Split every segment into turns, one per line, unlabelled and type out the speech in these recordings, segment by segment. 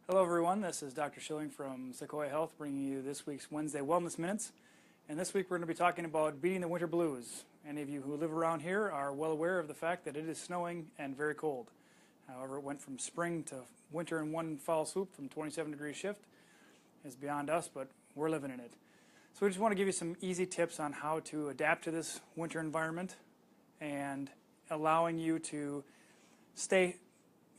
Hello everyone, this is Dr. Schilling from Sequoia Health bringing you this week's Wednesday Wellness Minutes. And this week we're going to be talking about beating the winter blues. Any of you who live around here are well aware of the fact that it is snowing and very cold. However, it went from spring to winter in one foul swoop from 27-degree shift. It's beyond us, but we're living in it. So we just want to give you some easy tips on how to adapt to this winter environment and allowing you to stay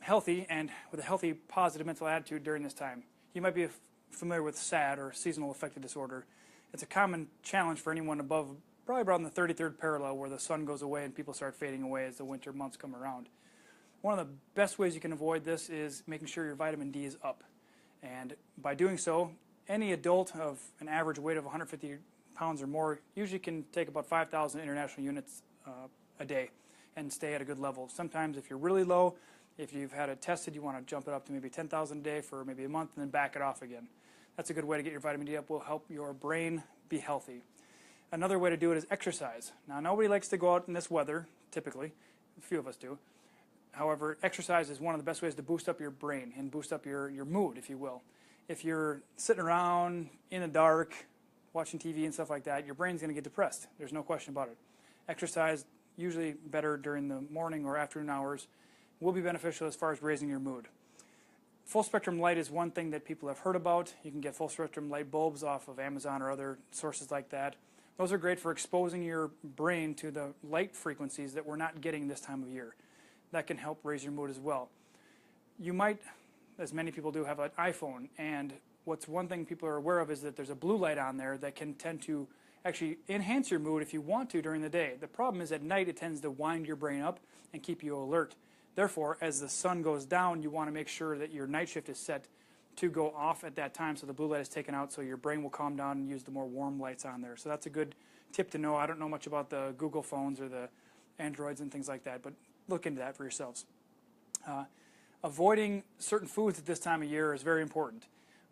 healthy and with a healthy, positive mental attitude during this time. You might be familiar with SAD, or seasonal affective disorder. It's a common challenge for anyone above probably around the 33rd parallel, where the sun goes away and people start fading away as the winter months come around. One of the best ways you can avoid this is making sure your vitamin D is up. And by doing so, any adult of an average weight of 150 pounds or more usually can take about 5,000 international units a day and stay at a good level. Sometimes if you're really low, if you've had it tested, you want to jump it up to maybe 10,000 a day for maybe a month and then back it off again. That's a good way to get your vitamin D up. Will help your brain be healthy. Another way to do it is exercise. Now, nobody likes to go out in this weather, typically. A few of us do. However, exercise is one of the best ways to boost up your brain and boost up your mood, if you will. If you're sitting around in the dark, watching TV and stuff like that, your brain's going to get depressed. There's no question about it. Exercise, usually better during the morning or afternoon hours, will be beneficial as far as raising your mood. Full spectrum light is one thing that people have heard about. You can get full spectrum light bulbs off of Amazon or other sources like that. Those are great for exposing your brain to the light frequencies that we're not getting this time of year. That can help raise your mood as well. You might, as many people do, have an iPhone, and what's one thing people are aware of is that there's a blue light on there that can tend to actually enhance your mood if you want to during the day. The problem is at night it tends to wind your brain up and keep you alert. Therefore, as the sun goes down, you want to make sure that your night shift is set to go off at that time so the blue light is taken out, so your brain will calm down and use the more warm lights on there. So that's a good tip to know. I don't know much about the Google phones or the Androids and things like that, but look into that for yourselves. Avoiding certain foods at this time of year is very important.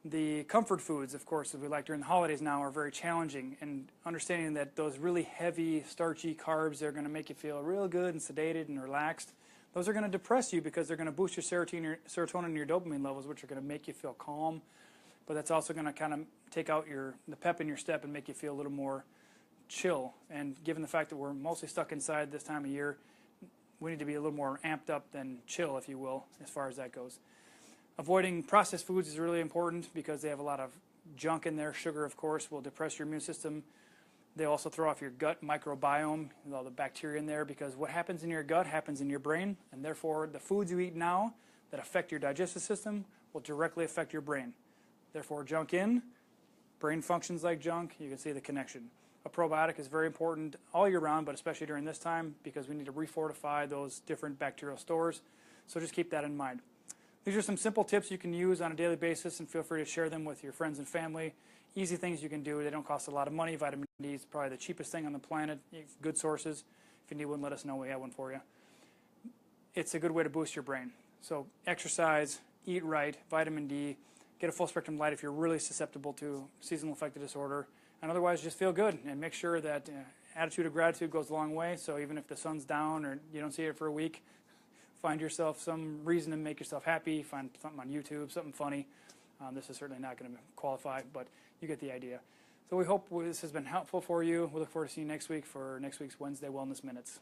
The comfort foods, of course, that we like during the holidays now are very challenging, and understanding that those really heavy, starchy carbs, they're going to make you feel real good and sedated and relaxed. Those are going to depress you because they're going to boost your serotonin and your dopamine levels, which are going to make you feel calm. But that's also going to kind of take out the pep in your step and make you feel a little more chill. And given the fact that we're mostly stuck inside this time of year, we need to be a little more amped up than chill, if you will, as far as that goes. Avoiding processed foods is really important because they have a lot of junk in there. Sugar, of course, will depress your immune system. They also throw off your gut microbiome, with all the bacteria in there, because what happens in your gut happens in your brain, and therefore the foods you eat now that affect your digestive system will directly affect your brain. Therefore, junk in, brain functions like junk. You can see the connection. A probiotic is very important all year round, but especially during this time because we need to refortify those different bacterial stores. So just keep that in mind. These are some simple tips you can use on a daily basis, and feel free to share them with your friends and family. Easy things you can do. They don't cost a lot of money. Vitamin D is probably the cheapest thing on the planet. Good sources. If you need one, let us know. We have one for you. It's a good way to boost your brain. So exercise, eat right, vitamin D, get a full spectrum light if you're really susceptible to seasonal affective disorder, and otherwise just feel good and make sure that attitude of gratitude goes a long way. So even if the sun's down or you don't see it for a week, find yourself some reason to make yourself happy. Find something on YouTube, something funny. This is certainly not going to qualify, but you get the idea. So we hope this has been helpful for you. We look forward to seeing you next week for next week's Wednesday Wellness Minutes.